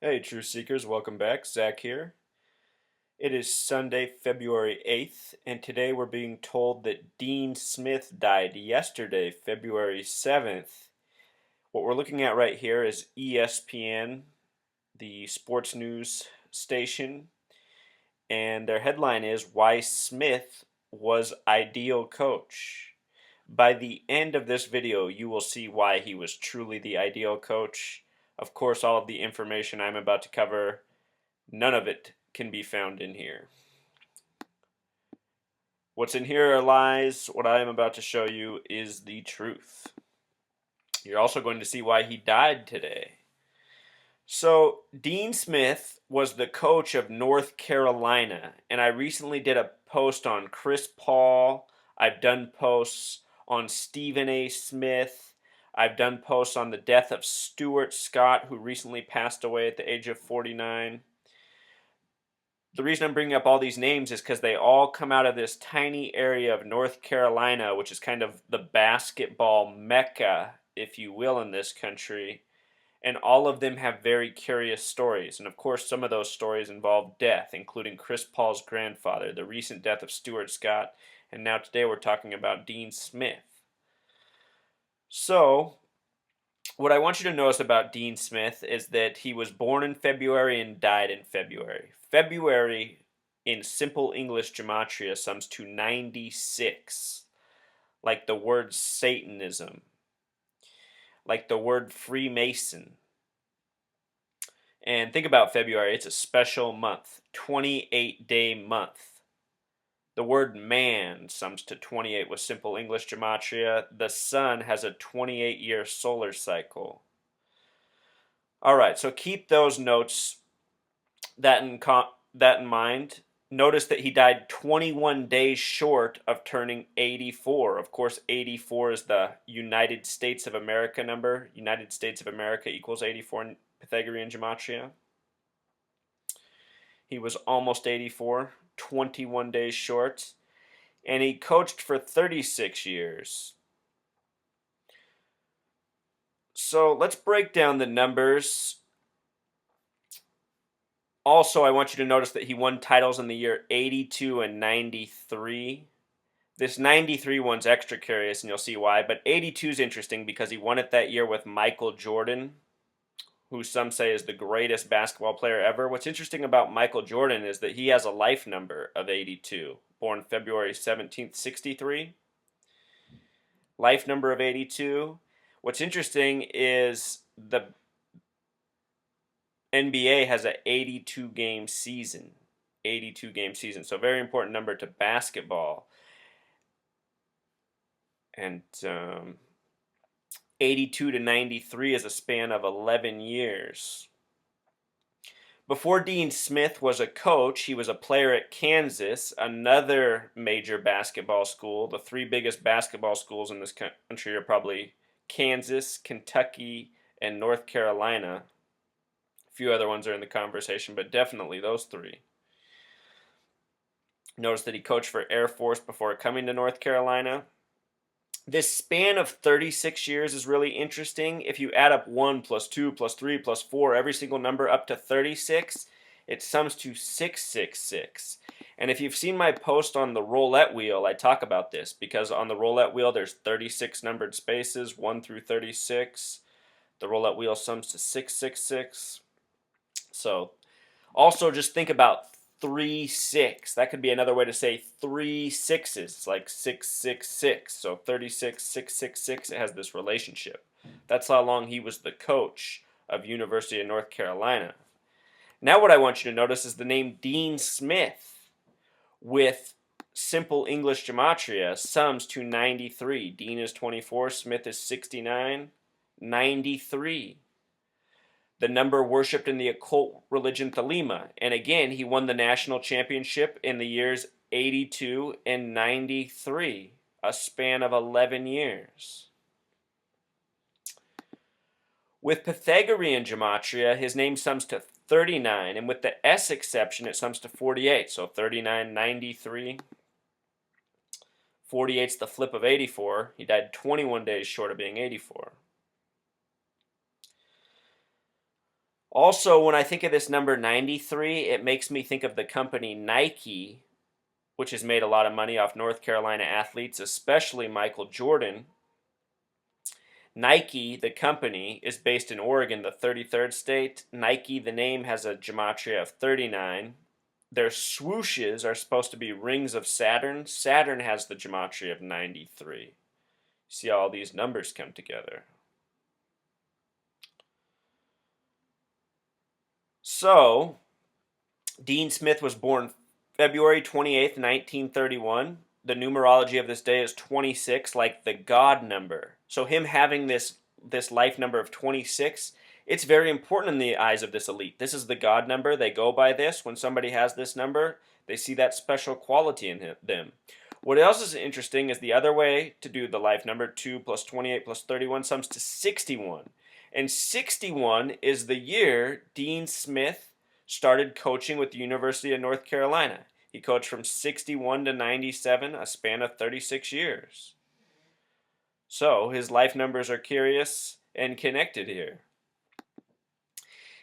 Hey, Truth Seekers, welcome back. Zach here. It is Sunday, February 8th, and today we're being told that Dean Smith died yesterday, February 7th. What we're looking at right here is ESPN, the sports news station, and their headline is Why Smith Was Ideal Coach. By the end of this video, you will see why he was truly the ideal coach. Of course, all of the information I'm about to cover, none of it can be found in here. What's in here are lies. What I am about to show you is the truth. You're also going to see why he died today. So, Dean Smith was the coach of North Carolina, and I recently did a post on Chris Paul. I've done posts on Stephen A. Smith. I've done posts on the death of Stuart Scott, who recently passed away at the age of 49. The reason I'm bringing up all these names is because they all come out of this tiny area of North Carolina, which is kind of the basketball mecca, if you will, in this country. And all of them have very curious stories. And of course, some of those stories involve death, including Chris Paul's grandfather, the recent death of Stuart Scott, and now today we're talking about Dean Smith. So, what I want you to notice about Dean Smith is that he was born in February and died in February. February in simple English gematria sums to 96, like the word Satanism, like the word Freemason. And think about February, it's a special month, 28-day month. The word man sums to 28 with simple English gematria. The sun has a 28-year solar cycle. All right, so keep those notes that in mind. Notice that he died 21 days short of turning 84. Of course, 84 is the United States of America number. United States of America equals 84 in Pythagorean gematria. He was almost 84, 21 days short, and he coached for 36 years. So let's break down the numbers. Also, I want you to notice that he won titles in the year 82 and 93. This 93 one's extra curious, and you'll see why, but 82 is interesting because he won it that year with Michael Jordan, who some say is the greatest basketball player ever. What's interesting about Michael Jordan is that he has a life number of 82, born February 17th, 63. Life number of 82. What's interesting is the NBA has an 82 game season. 82 game season. So very important number to basketball. And 82 to 93 is a span of 11 years. Before Dean Smith was a coach, he was a player at Kansas, another major basketball school. The three biggest basketball schools in this country are probably Kansas, Kentucky, and North Carolina. A few other ones are in the conversation, but definitely those three. Notice that he coached for Air Force before coming to North Carolina. This span of 36 years is really interesting. If you add up 1 plus 2 plus 3 plus 4, every single number up to 36, it sums to 666. And if you've seen my post on the roulette wheel, I talk about this because on the roulette wheel there's 36 numbered spaces, 1 through 36. The roulette wheel sums to 666. So also just think about 3 6. That could be another way to say 3 sixes. It's like 666. So 36 666. It has this relationship. That's how long he was the coach of University of North Carolina. Now what I want you to notice is the name Dean Smith with simple English gematria sums to 93. Dean is 24, Smith is 69, 93. The number worshipped in the occult religion Thelema. And again, he won the national championship in the years 82 and 93, a span of 11 years. With Pythagorean gematria, his name sums to 39, and with the S exception, it sums to 48. So 39, 93. 48's the flip of 84. He died 21 days short of being 84. Also, when I think of this number 93, it makes me think of the company Nike, which has made a lot of money off North Carolina athletes, especially Michael Jordan. Nike, the company, is based in Oregon, the 33rd state. Nike, the name, has a gematria of 39. Their swooshes are supposed to be rings of Saturn. Saturn has the gematria of 93. See how all these numbers come together. So, Dean Smith was born February 28th, 1931. The numerology of this day is 26, like the God number. So him having this life number of 26, it's very important in the eyes of this elite. This is the God number. They go by this. When somebody has this number, they see that special quality in them. What else is interesting is the other way to do the life number, 2 plus 28 plus 31 sums to 61. And 61 is the year Dean Smith started coaching with the University of North Carolina. He coached from 61 to 97, a span of 36 years. So his life numbers are curious and connected here.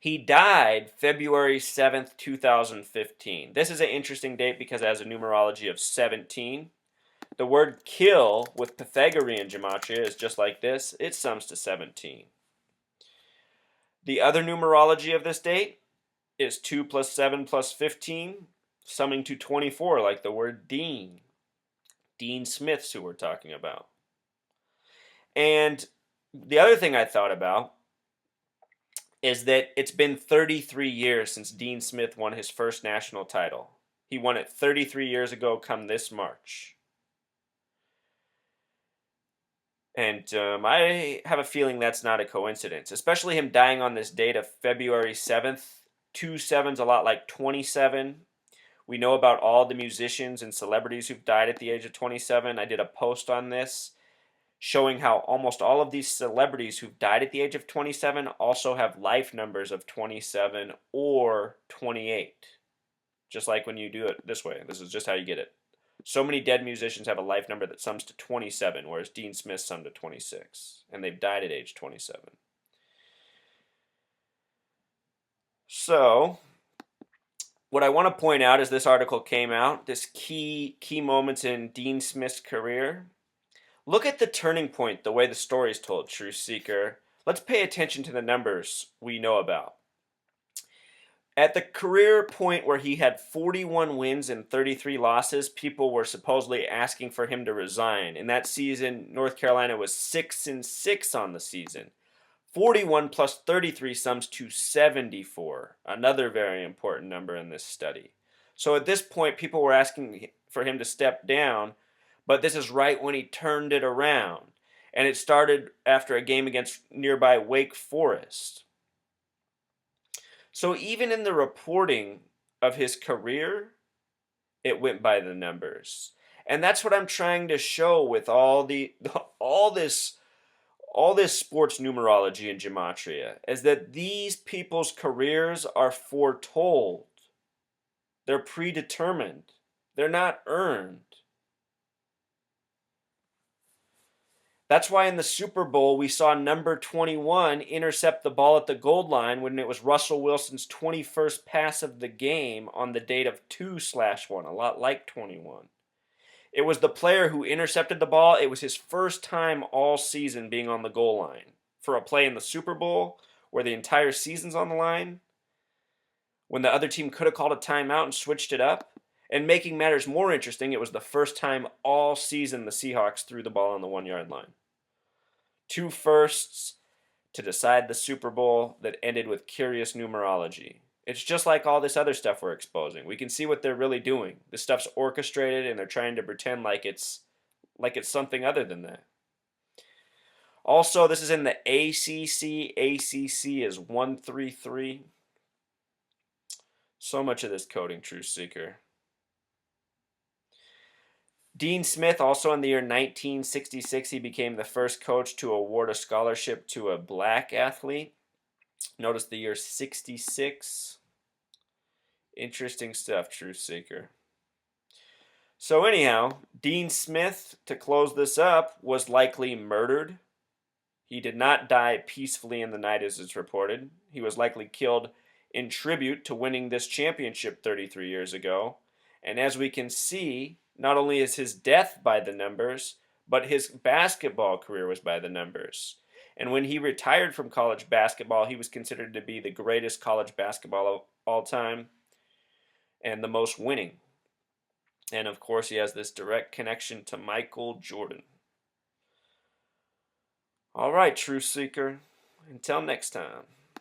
He died February 7th, 2015. This is an interesting date because it has a numerology of 17. The word kill with Pythagorean gematria is just like this. It sums to 17. The other numerology of this date is 2 plus 7 plus 15, summing to 24, like the word Dean. Dean Smith's who we're talking about. And the other thing I thought about is that it's been 33 years since Dean Smith won his first national title. He won it 33 years ago come this March. And I have a feeling that's not a coincidence, especially him dying on this date of February 7th. 27's a lot like 27. We know about all the musicians and celebrities who've died at the age of 27. I did a post on this showing how almost all of these celebrities who've died at the age of 27 also have life numbers of 27 or 28. Just like when you do it this way. This is just how you get it. So many dead musicians have a life number that sums to 27, whereas Dean Smith summed to 26. And they've died at age 27. So, what I want to point out as this article came out, this key moments in Dean Smith's career. Look at the turning point, the way the story is told, Truth Seeker. Let's pay attention to the numbers we know about. At the career point where he had 41 wins and 33 losses, people were supposedly asking for him to resign. In that season, North Carolina was 6-6 on the season. 41 plus 33 sums to 74, another very important number in this study. So at this point, people were asking for him to step down, but this is right when he turned it around. And it started after a game against nearby Wake Forest. So even in the reporting of his career, it went by the numbers. And that's what I'm trying to show with all this sports numerology and gematria, is that these people's careers are foretold. They're predetermined. They're not earned. That's why in the Super Bowl we saw number 21 intercept the ball at the goal line when it was Russell Wilson's 21st pass of the game on the date of 2/1, a lot like 21. It was the player who intercepted the ball. It was his first time all season being on the goal line for a play in the Super Bowl where the entire season's on the line, when the other team could have called a timeout and switched it up. And making matters more interesting, it was the first time all season the Seahawks threw the ball on the 1-yard line. 2 firsts to decide the Super Bowl that ended with curious numerology. It's just like all this other stuff we're exposing. We can see what they're really doing. This stuff's orchestrated and they're trying to pretend like it's something other than that. Also, this is in the ACC. ACC is 133. So much of this coding, Truth Seeker. Dean Smith, also in the year 1966, he became the first coach to award a scholarship to a black athlete. Notice the year 66. Interesting stuff, Truth Seeker. So anyhow, Dean Smith, to close this up, was likely murdered. He did not die peacefully in the night as is reported. He was likely killed in tribute to winning this championship 33 years ago. And as we can see, not only is his death by the numbers, but his basketball career was by the numbers. And when he retired from college basketball, he was considered to be the greatest college basketball of all time and the most winning. And of course, he has this direct connection to Michael Jordan. All right, Truth Seeker. Until next time.